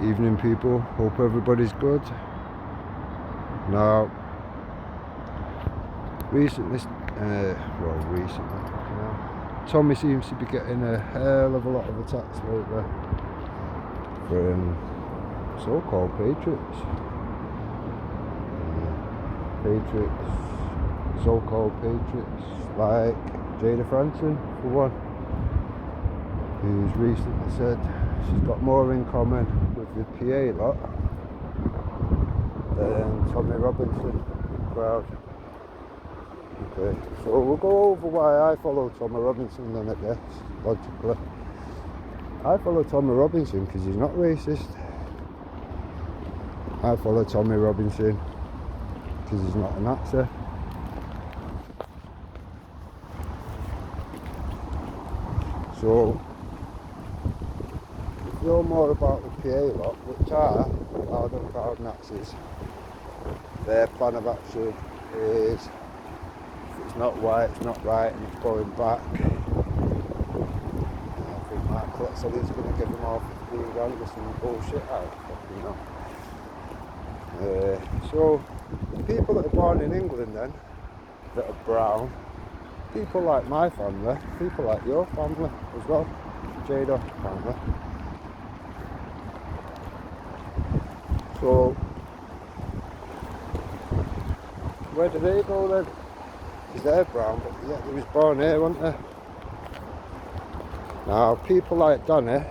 Evening people, hope everybody's good. Now, recently, Tommy seems to be getting a hell of a lot of attacks lately from so-called patriots. So-called patriots, like Jada Franson, for one, who's recently said she's got more in common with the PA lot than Tommy Robinson crowd. Okay, so we'll go over why I follow Tommy Robinson then, I guess, logically. I follow Tommy Robinson because he's not racist. I follow Tommy Robinson because he's not a Nazi. So, if you're more about the PA lot, which are loud and proud Nazis, their plan of action is, if it's not white, it's not right, and it's going back. I think Mark Collett said he's going to give them all 15 grand or some bullshit out. Fucking hell. So, the people that are born in England then, that are brown, people like my family, people like your family as well, Jada family. So, where do they go then? Because they're brown, but yeah, they was born here, weren't they? Now, people like Danny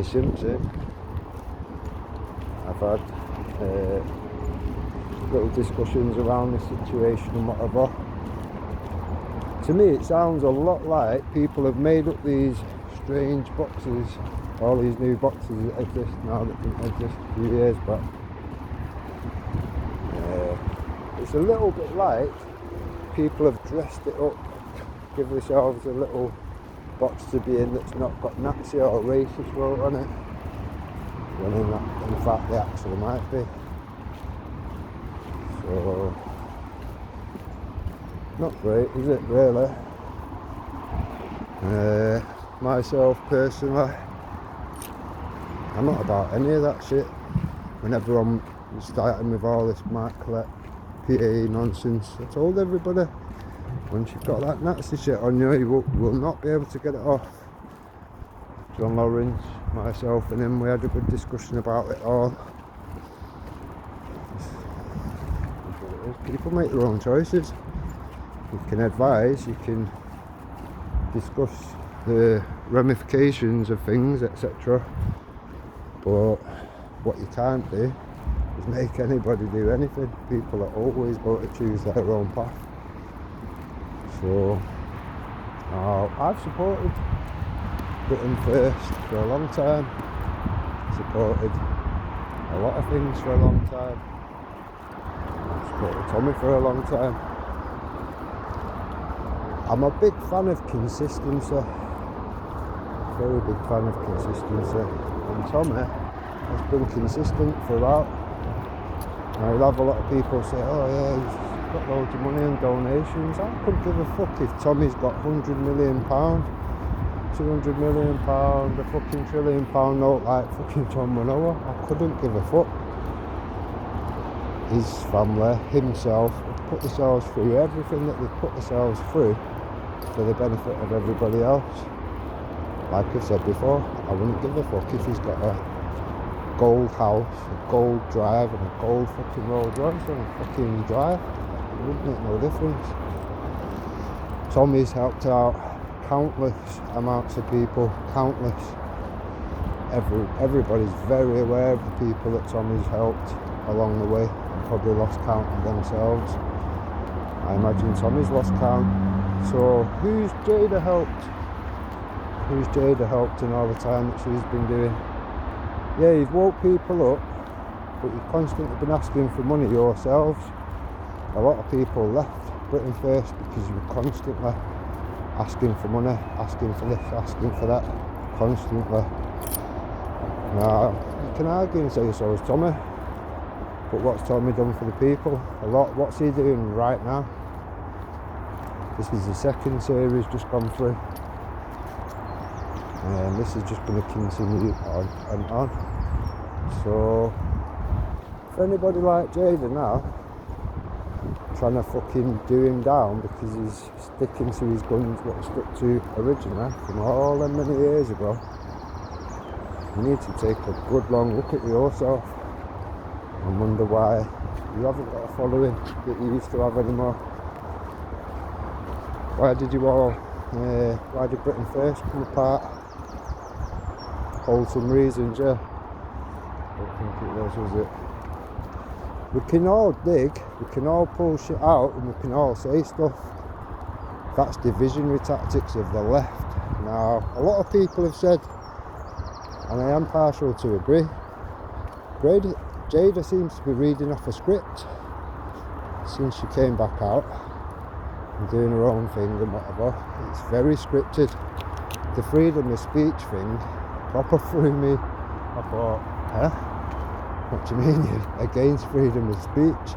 Simpson, I've had little discussions around this situation and whatever. To me, it sounds a lot like people have made up these strange boxes, all these new boxes that exist now that didn't exist a few years back. It's a little bit like people have dressed it up, give themselves a little box to be in that's not got Nazi or racist wrote on it, when in fact they actually might be. So, not great, is it, really? Myself personally, I'm not about any of that shit. Whenever I'm starting with all this Mark Collett PA nonsense, I told everybody, once you've got that Nazi shit on you, you will not be able to get it off. John Lawrence, myself and him, we had a good discussion about it all. People make their own choices. You can advise, you can discuss the ramifications of things, etc. But what you can't do is make anybody do anything. People are always going to choose their own path. So, I've supported Britain First for a long time. Supported a lot of things for a long time. I've supported Tommy for a long time. I'm a big fan of consistency. Very big fan of consistency. And Tommy has been consistent throughout. Now, you'll have a lot of people say, oh yeah, he's got loads of money and donations. I couldn't give a fuck if Tommy's got £100 million, £200 million, a fucking £1 trillion note like fucking Tom Manoa. I couldn't give a fuck. His family, himself, have put themselves through everything that they've put themselves through for the benefit of everybody else. Like I've said before, I wouldn't give a fuck if he's got a gold house, a gold drive and a gold fucking Rolls Royce on a fucking drive. It wouldn't make no difference. Tommy's helped out countless amounts of people, countless. Everybody's very aware of the people that Tommy's helped along the way and probably lost count of themselves. I imagine Tommy's lost count. So who's Jada helped? Who's Jada helped in all the time that she's been doing? Yeah, you've woke people up, but you've constantly been asking for money yourselves. A lot of people left Britain First because you were constantly asking for money, asking for this, asking for that, constantly. Now, you can argue and say so is Tommy, but what's Tommy done for the people? A lot. What's he doing right now? This is the second series just gone through. and this is just going to continue on and on. So if anybody like Jada now trying to fucking do him down because he's sticking to his guns what he stuck to originally from all them many years ago, you need to take a good long look at yourself and wonder why you haven't got a following that you used to have anymore. Why did you all, why did Britain First come apart? Wholesome reasons, yeah. I don't think it was it? We can all dig, we can all pull shit out, and we can all say stuff. That's divisionary tactics of the left. Now, a lot of people have said, and I am partial to agree, Jada seems to be reading off a script since she came back out and doing her own thing and whatever. It's very scripted. The freedom of speech thing proper threw me. I thought, huh? What do you mean you're against freedom of speech?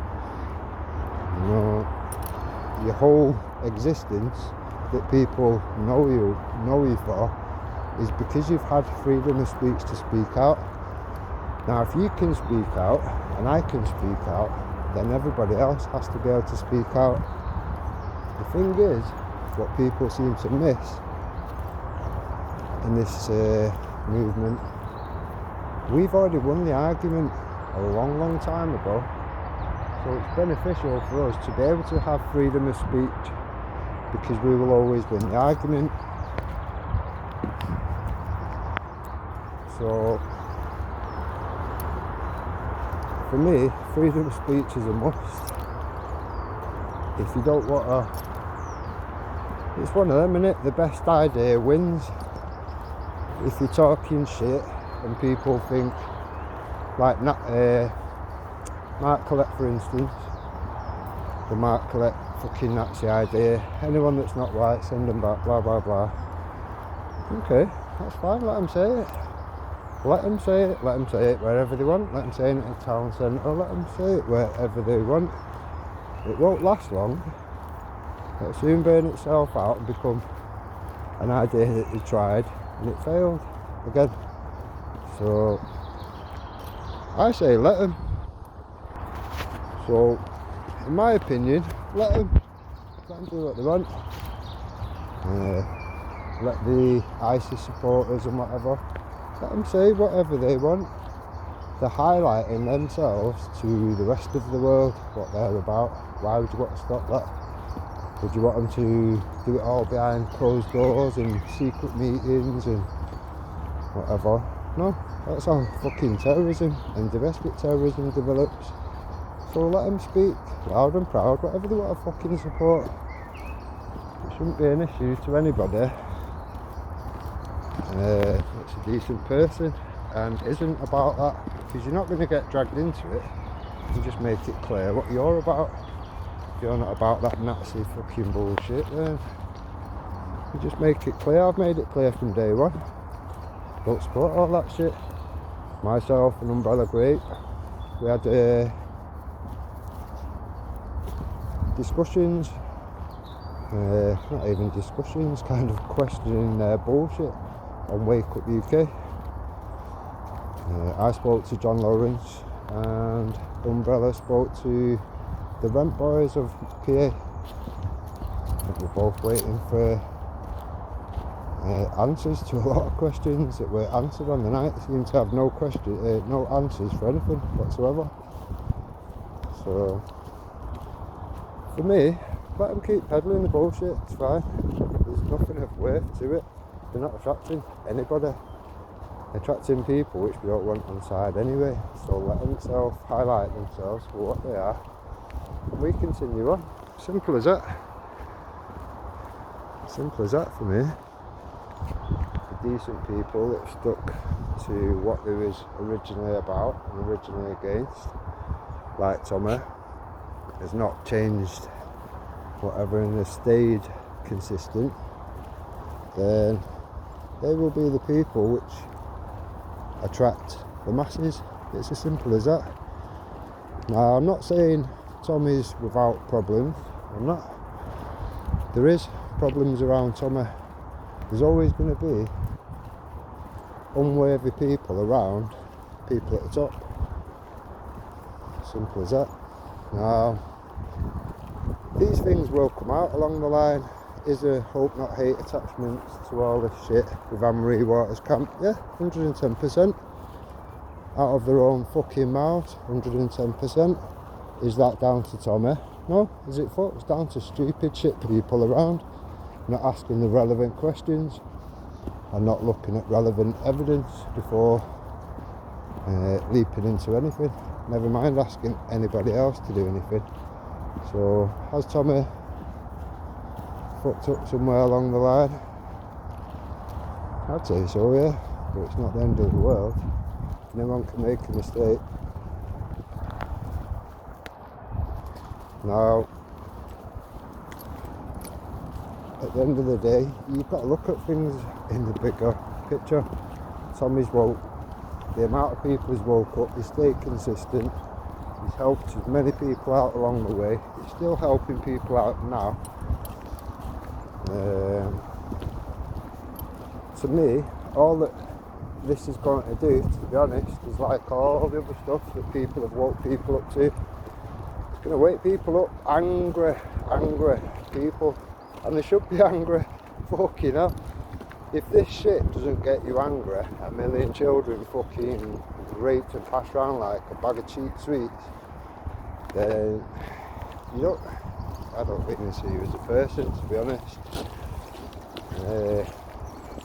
You know, your whole existence that people know you for is because you've had freedom of speech to speak out. Now if you can speak out and I can speak out, then everybody else has to be able to speak out. The thing is, what people seem to miss in this movement, we've already won the argument a long time ago, so it's beneficial for us to be able to have freedom of speech because we will always win the argument. So for me, freedom of speech is a must. If you don't want to, it's one of them, innit? The best idea wins. If you're talking shit and people think, like Mark Collette for instance, the Mark Collette fucking Nazi idea, anyone that's not white, send them back, blah blah blah. Okay, that's fine, let them say it. Let them say it wherever they want, let them say it in a town centre, let them say it wherever they want. It won't last long, it'll soon burn itself out and become an idea that they tried and it failed again. So I say let them. So in my opinion, let them do what they want. Let the ISIS supporters and whatever, let them say whatever they want. They're highlighting themselves to the rest of the world, what they're about. Why would you want to stop that? Would you want them to do it all behind closed doors and secret meetings and whatever? No, that's how fucking terrorism and domestic terrorism develops. So let them speak loud and proud, whatever they want to fucking support. It shouldn't be an issue to anybody. It's a decent person and isn't about that, because you're not going to get dragged into it. You just make it clear what you're about. If you're not about that Nazi fucking bullshit, then you just make it clear. I've made it clear from day one. Don't support all that shit. Myself and Umbrella Grape, we had discussions, not even discussions, kind of questioning their bullshit on Wake Up UK. I spoke to John Lawrence and Umbrella spoke to the Rent Boys of PA. I think we're both waiting for answers to a lot of questions that were answered on the night. They seem to have no answers for anything whatsoever. So for me, let them keep peddling the bullshit, it's fine. There's nothing of worth to it. They're not attracting anybody. They're attracting people which we don't want on side anyway. So let them highlight themselves for what they are. And we continue on. Simple as that. Simple as that for me. The decent people that stuck to what they was originally about and originally against, like Tommy, has not changed whatever and has stayed consistent, then they will be the people which attract the masses. It's as simple as that. Now I'm not saying Tommy's without problems, I'm not. There is problems around Tommy. There's always going to be unworthy people around people at the top. Simple as that. Now, these things will come out along the line. Is a hope not hate attachments to all this shit with Anne-Marie Waters' camp? Yeah, 110%. Out of their own fucking mouths, 110%. Is that down to Tommy? No. Is it fuck? It's down to stupid shit people around, not asking the relevant questions and not looking at relevant evidence before leaping into anything. Never mind asking anybody else to do anything. So, has Tommy fucked up somewhere along the line? I'd say so, yeah, but it's not the end of the world. Anyone can make a mistake. Now, at the end of the day, you've got to look at things in the bigger picture. Tommy's woke. The amount of people he's woke up, he's stayed consistent. He's helped as many people out along the way. He's still helping people out now. To me, all that this is going to do, to be honest, is like all the other stuff that people have woke people up to. It's going to wake people up, angry people, and they should be angry. Fucking hell. If this shit doesn't get you angry, a million children fucking raped and passed around like a bag of cheap sweets, then I don't really see you as a person, to be honest.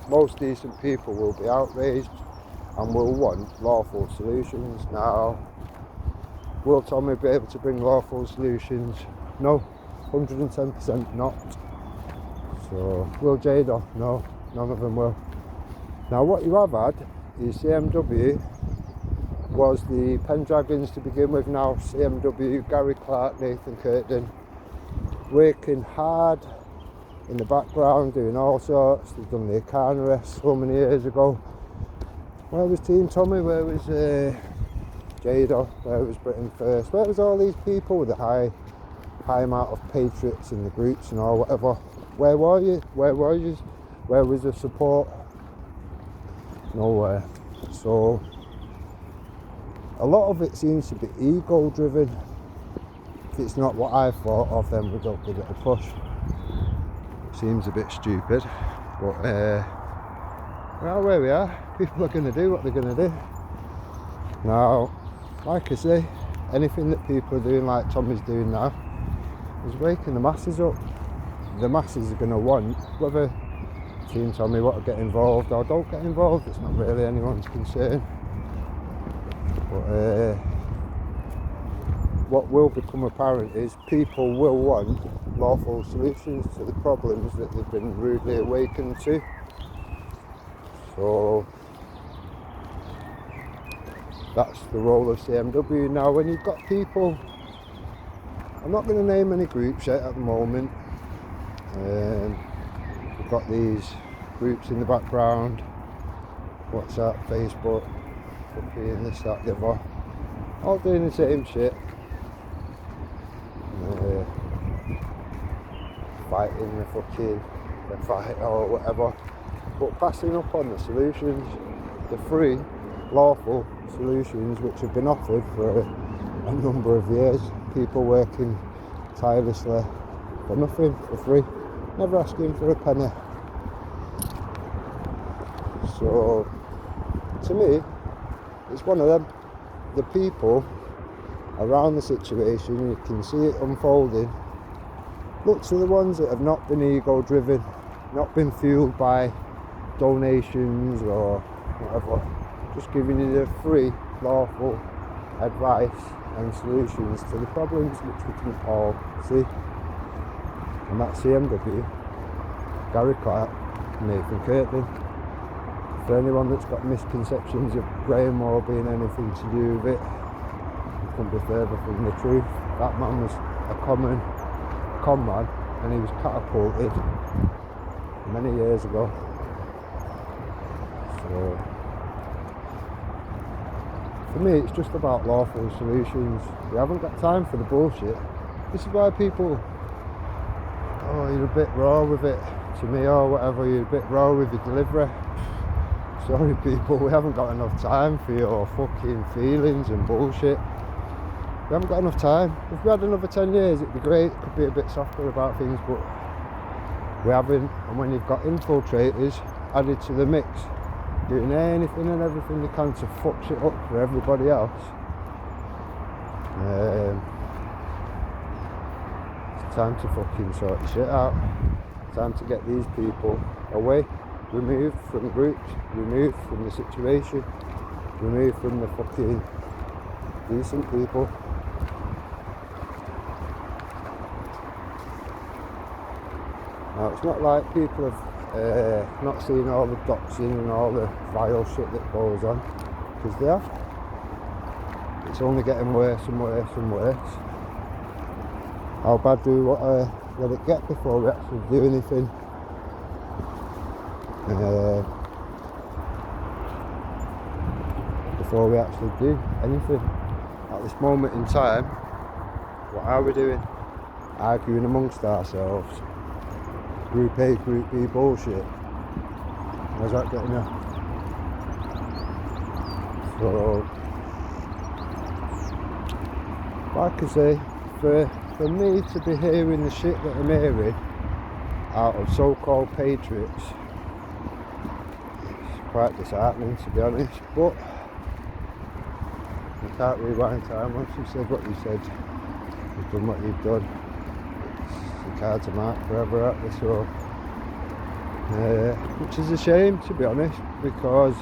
Most decent people will be outraged and will want lawful solutions. Now, will Tommy be able to bring lawful solutions? No, 110% not. So, will Jada? No, none of them will. Now, what you have had is CMW was the Pendragons to begin with. Now CMW, Gary Clark, Nathan Curtin, working hard in the background, doing all sorts. They've done the Akana arrest so many years ago. Where was Team Tommy? Where was Jada? Where was Britain First? Where was all these people with the high amount of patriots in the groups and all whatever? Where were you? Where were you? Where was the support? Nowhere. So a lot of it seems to be ego driven. If it's not what I thought of, then we don't give it a push. Seems a bit stupid, but well, where we are, people are going to do what they're going to do. Now, like I say, anything that people are doing like Tommy's doing now is waking the masses up. The masses are going to want, whether Team Tommy want to get involved or don't get involved, it's not really anyone's concern. But what will become apparent is people will want lawful solutions to the problems that they've been rudely awakened to. So that's the role of CMW. Now, when you've got people, I'm not going to name any groups yet at the moment. We've got these groups in the background, WhatsApp, Facebook, fucking this, that, the other, all doing the same shit. Fighting the fight or whatever, but passing up on the solutions, the free, lawful solutions which have been offered for a number of years. People working tirelessly for nothing, for free, never asking for a penny. So, to me, it's one of them. The people around the situation, you can see it unfolding. Look to the ones that have not been ego driven, not been fueled by donations or whatever, just giving you the free, lawful advice and solutions to the problems which we can all see. And that's CMW, Gary Clark, Nathan Curtin. For anyone that's got misconceptions of Graham Moore being anything to do with it, it couldn't be further from the truth. That man was a con man, and he was catapulted many years ago. So for me, it's just about lawful solutions. We haven't got time for the bullshit. This is why people, oh, you're a bit raw with it to me or whatever, you're a bit raw with your delivery. sorry people, we haven't got enough time for your fucking feelings and bullshit. We haven't got enough time. If we had another 10 years, it'd be great. Could be a bit softer about things, but we haven't. And when you've got infiltrators added to the mix, doing anything and everything they can to fuck shit up for everybody else, it's time to fucking sort the shit out. It's time to get these people away, removed from groups, removed from the situation, removed from the fucking decent people. Now, it's not like people have not seen all the doxing and all the vile shit that goes on, because they have. It's only getting worse and worse and worse. How bad do we want to let it get before we actually do anything? Before we actually do anything. At this moment in time, what are we doing? Arguing amongst ourselves. Group A, Group B bullshit. Where's that getting you? So, like I say, for me to be hearing the shit that I'm hearing out of so-called patriots, it's quite disheartening, to be honest. But you can't rewind time. Once you've said what you said, you've done what you've done. The cards are marked forever, aren't they? So, which is a shame, to be honest, because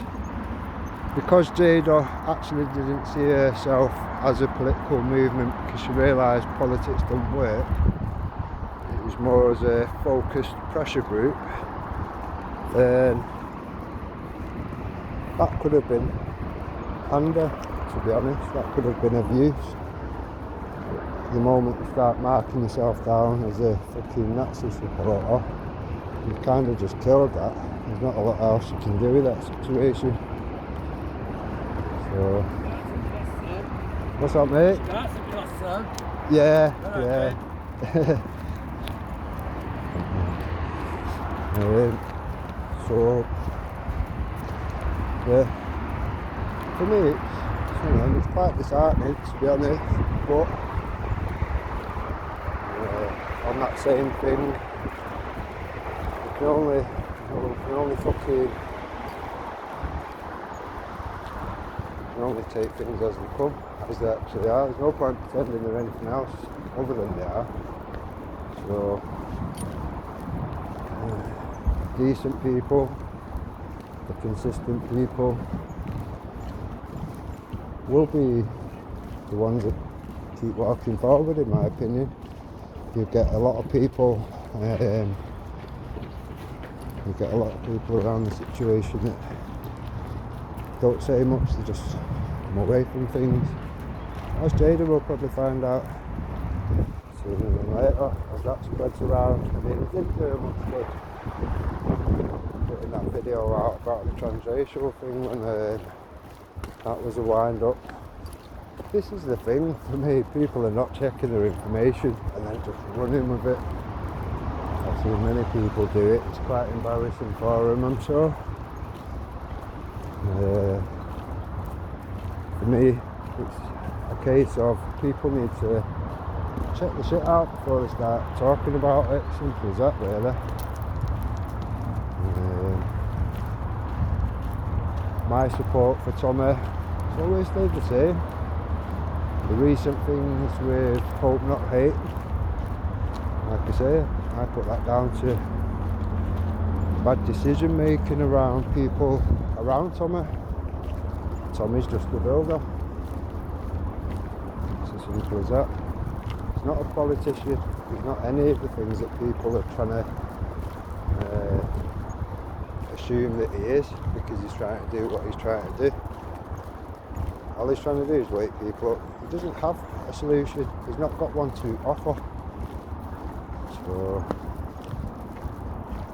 Jada actually didn't see herself as a political movement, because she realised politics don't work. It was more as a focused pressure group. Then that could have been pander, to be honest. That could have been of use. The moment you start marking yourself down as a fucking Nazi supporter, you've kind of just killed that. There's not a lot else you can do with that situation. So, what's up, mate? That's a plus, son. Yeah, Okay. yeah. So, yeah. For me, it's quite disheartening, to be honest. But on that same thing, you can only take things as they come, as they actually are. There's no point pretending they're anything else other than they are. So, decent people, the consistent people, will be the ones that keep walking forward, in my opinion. You get a lot of people around the situation that don't say much, they just come away from things, as Jada will probably find out sooner than later as that spreads around. I mean, it didn't do much good putting that video out about the transracial thing when that was a wind up. This is the thing for me, people are not checking their information and then just running with it. I've seen many people do it. It's quite embarrassing for them, I'm sure. For me, it's a case of people need to check the shit out before they start talking about it. Simple as that, really. My support for Tommy has always stayed the same. The recent things with Hope Not Hate, like I say, I put that down to bad decision making around people around Tommy. Tommy's just a builder. It's as simple as that. He's not a politician. He's not any of the things that people are trying to assume that he is, because he's trying to do what he's trying to do. All he's trying to do is wake people up. He doesn't have a solution. He's not got one to offer. So,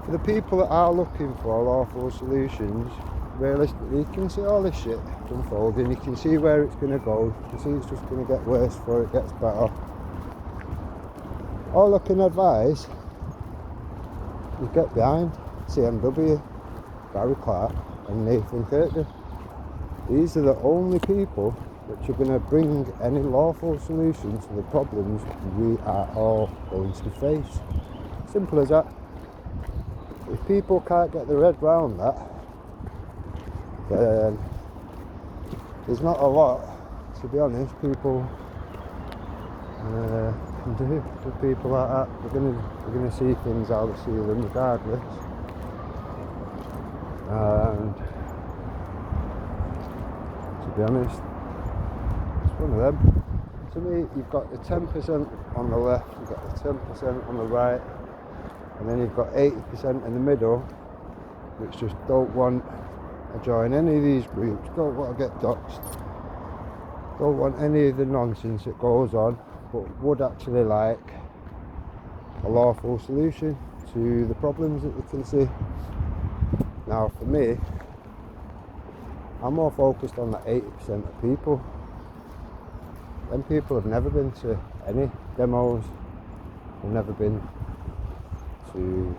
for the people that are looking for lawful solutions, realistically, you can see all this shit unfolding. You can see where it's going to go. You can see it's just going to get worse before it gets better. All I can advise is get behind CMW, Barry Clark, and Nathan Kirkby. These are the only people which are going to bring any lawful solution to the problems we are all going to face. Simple as that. If people can't get their head round that, then there's not a lot, to be honest, people can do to people like that. We're gonna see things how they see them regardless. And to be honest, it's one of them. To me, you've got the 10% on the left, you've got the 10% on the right, and then you've got 80% in the middle, which just don't want to join any of these groups, don't want to get doxed, don't want any of the nonsense that goes on, but would actually like a lawful solution to the problems that they can see. Now for me, I'm more focused on that 80% of people. Them people have never been to any demos, they've never been to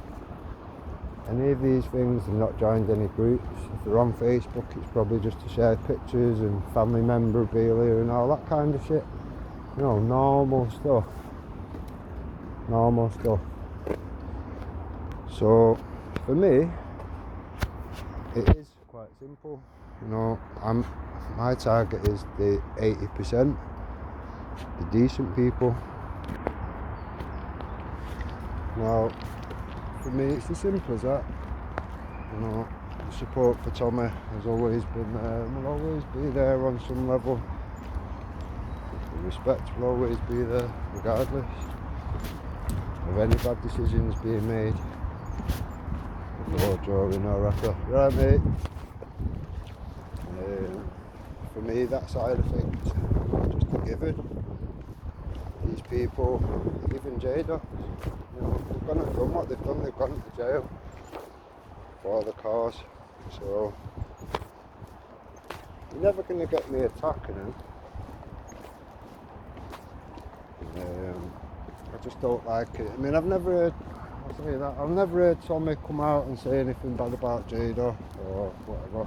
any of these things, they've not joined any groups. If they're on Facebook, it's probably just to share pictures and family memorabilia and all that kind of shit. You know, normal stuff. So for me, it is quite simple. You know, my target is the 80%, the decent people. Now, for me, it's as simple as that. You know, the support for Tommy has always been there and will always be there on some level. The respect will always be there, regardless of any bad decisions being made. Before, during, or after. Right, mate? For me, that side of things, just a given. These people, even Jada, you know, they've gone and done what they've done, they've gone to jail for the cause. So, you're never going to get me attacking him. I just don't like it. I mean, I've never heard Tommy come out and say anything bad about Jada or whatever.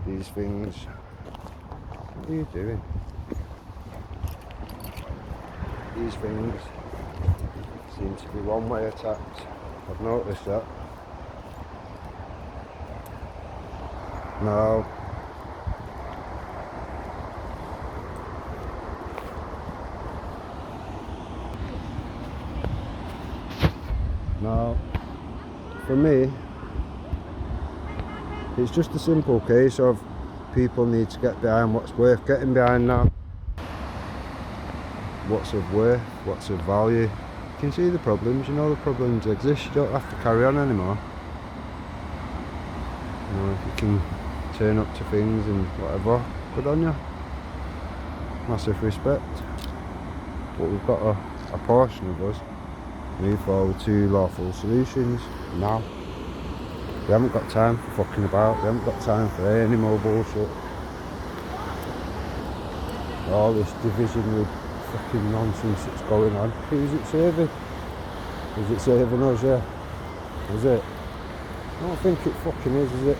These things, what are you doing? These things seem to be one-way attacks. I've noticed that. Now, for me, it's just a simple case of people need to get behind what's worth getting behind now. What's of worth, what's of value. You can see the problems, you know the problems exist, you don't have to carry on anymore. You know, if you can turn up to things and whatever, good on you. Massive respect. But we've got a portion of us move forward to lawful solutions now. We haven't got time for fucking about, we haven't got time for any more bullshit. All this division with fucking nonsense that's going on. Who's it serving? Is it serving us, yeah? Is it? I don't think it fucking is it?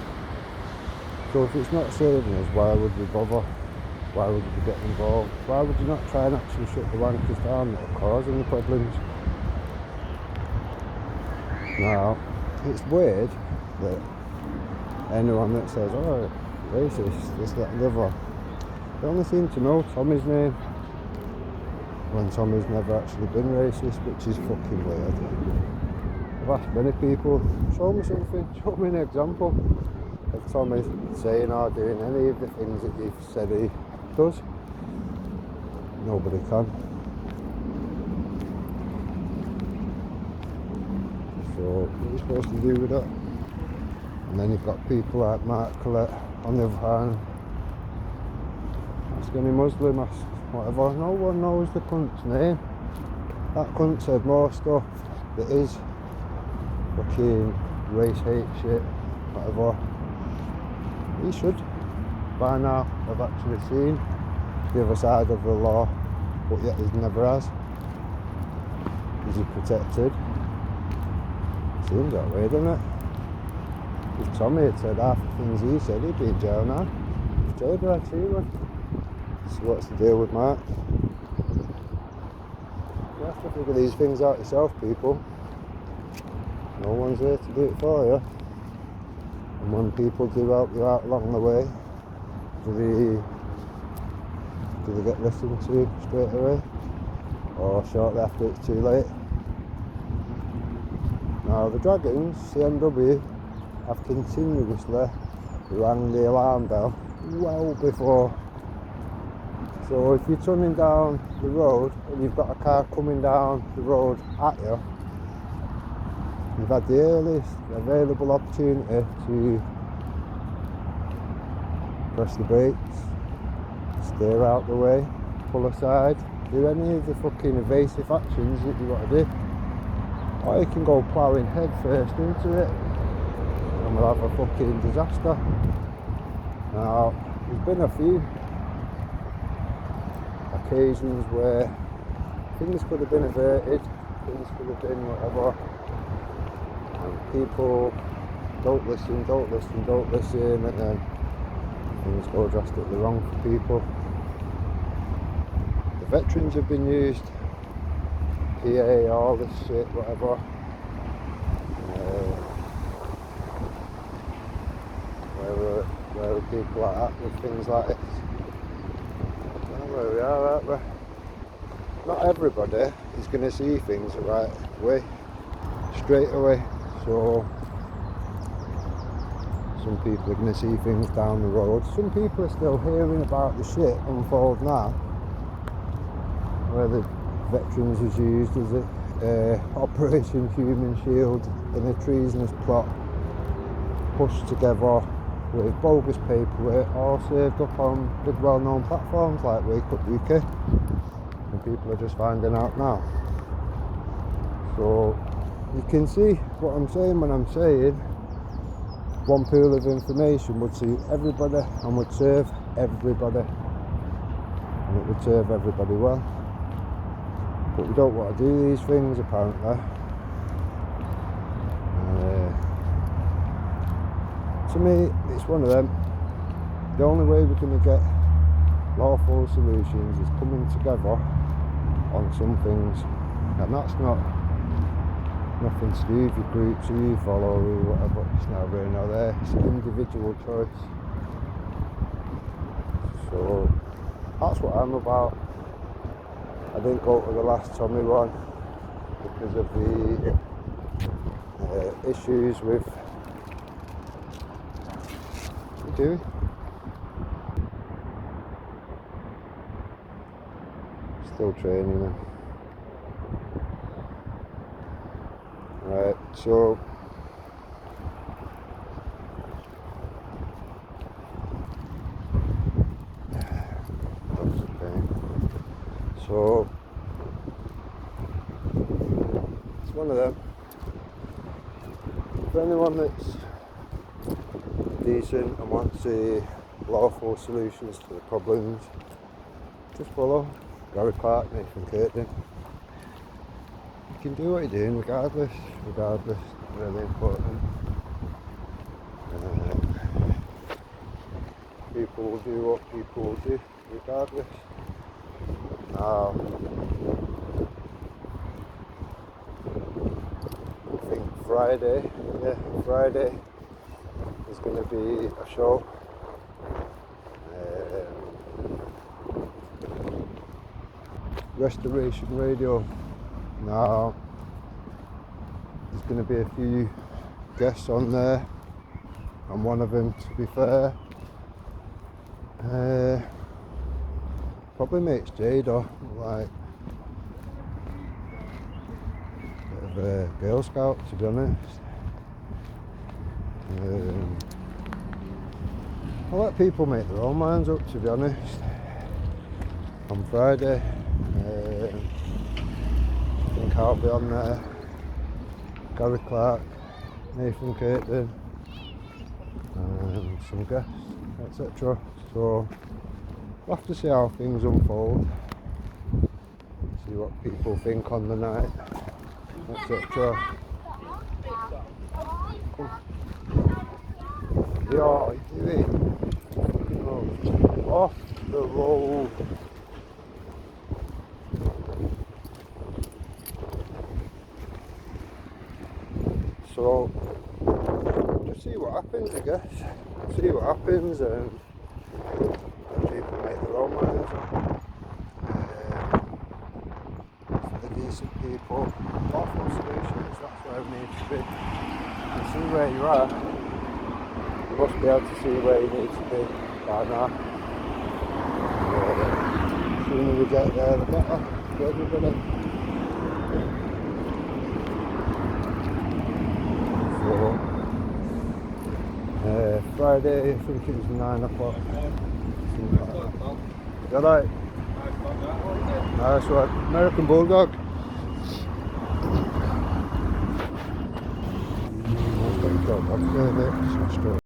So if it's not serving us, why would we bother? Why would we get involved? Why would you not try and actually shut the wankers down that are causing the problems? Now, it's weird that anyone that says, oh, racist, this, that and the other, they only seem to know Tommy's name when Tommy's never actually been racist, which is fucking weird. I've asked many people, show me something, show me an example of Tommy saying or doing any of the things that you've said he does. Nobody can. So what are you supposed to do with that? And then you've got people like Mark Collette on the other hand. Ask any Muslim, ask whatever, no one knows the cunt's name. That cunt said more stuff that is fucking race hate shit, whatever. He should by now have actually seen the other side of the law, but yet he never has. Is he protected? Seems that way, doesn't it? If Tommy had said half the things he said, he'd be in jail now. Jada actually. So what's the deal with Mark? You have to figure these things out yourself, people. No one's there to do it for you. And when people do help you out along the way, do they get listened to straight away? Or shortly after it's too late? Now the Dragons, CMW, have continuously rang the alarm bell well before. So if you're turning down the road and you've got a car coming down the road at you, you've had the earliest available opportunity to press the brakes, steer out the way, pull aside, do any of the fucking evasive actions that you want to do. Or you can go ploughing head first into it and we'll have a fucking disaster. Now, there's been a few occasions where things could have been averted, things could have been whatever, and people don't listen, and then things go drastically wrong for people. The veterans have been used, PA, all this shit, whatever. Where are people like that with things like this? Where we are, aren't we? Not everybody is going to see things the right way, straight away. So some people are going to see things down the road. Some people are still hearing about the shit unfold now, where the veterans was used as a Operation Human Shield in a treasonous plot, pushed together with bogus paperwork, all served up on big well-known platforms like Wake Up UK, and people are just finding out now. So you can see what I'm saying when I'm saying one pool of information would suit everybody and would serve everybody, and it would serve everybody well. But we don't want to do these things apparently. To me, it's one of them. The only way we're going to get lawful solutions is coming together on some things, and that's not nothing to do with your groups who you follow or whatever. It's not really not there. It's an individual choice. So that's what I'm about. I didn't go to the last Tommy one because of the issues with. What are you doing? Still training them. Right, so that's the pain. So it's one of them. For anyone that's decent and wants the lawful solutions to the problems, just follow Gary Clark, Nathan Kirkton. You can do what you're doing regardless, really important. People will do what people will do regardless. Now, I think Friday is going to be a show. Restoration Radio. Now, there's going to be a few guests on there, and one of them, to be fair, probably makes Jada like a bit of a Girl Scout, to be honest. I'll let people make their own minds up, to be honest. On Friday, I think I'll be on there. Gary Clark, Nathan Kirkton, some guests, etc. So we'll have to see how things unfold, see what people think on the night, etc. Yeah, doing off the road. So just see what happens, I guess. See what happens, and people make their own minds up. For the decent people, awful solutions, that's where we need to be. You see where you are, you must be able to see where you need to be by now. The sooner we get there, the better for everybody. So, Friday, I think it was 9 o'clock. You alright? Nice one. American Bulldog. I've got to go back there, mate.